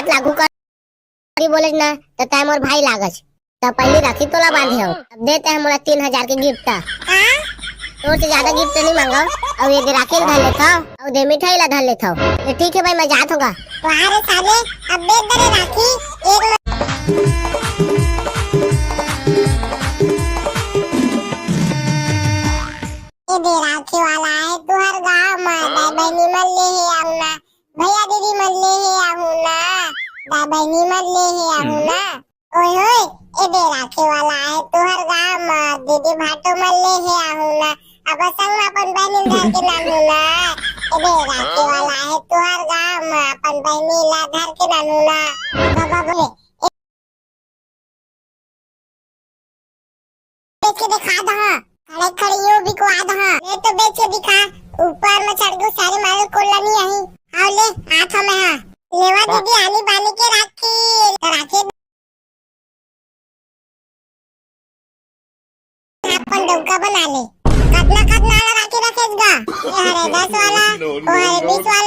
हाथ लागू कर बोले ना तो टाइम और भाई लागज तो पहले राखी तोला बांधे हो। अब देते हैं मोला 3000 के गिफ्ट। तो से ज्यादा गिफ्ट नहीं मांगा और ये राखी धर लेता और दे मिठाई ला धर लेता हूँ। ये ठीक है भाई मैं जात होगा। तुम्हारे साले अब दे दे राखी एक ये दे राखी वाला है तू हर गाँव में दाई बहनी मन ले है आऊ ना भैया दीदी मन ले है आऊ ना दाई बहनी मन ले है आऊ ना ओए होए ये दे राखी वाला है तू हर गाँव में दीदी भाटो मन ले है आऊ ना अब संग में अपन बहनी धर के नानू ना ये दे राखी वाला है तू हर गाँव में अपन बहनी ला धर के नानू ना बाबा बोले बेच के दिखा दो खड़े खड़े यूं भी को आधा ले तो बेच के दिखा ऊपर में चढ़ गई सारी माल कोला नहीं आई आओ ले हाथ में हां लेवा दीदी आनी बानी के राखी अपन डोका बना ले कितना कितना राखी रखेगा ये हरे 10 वाला वो हरे 20 वाला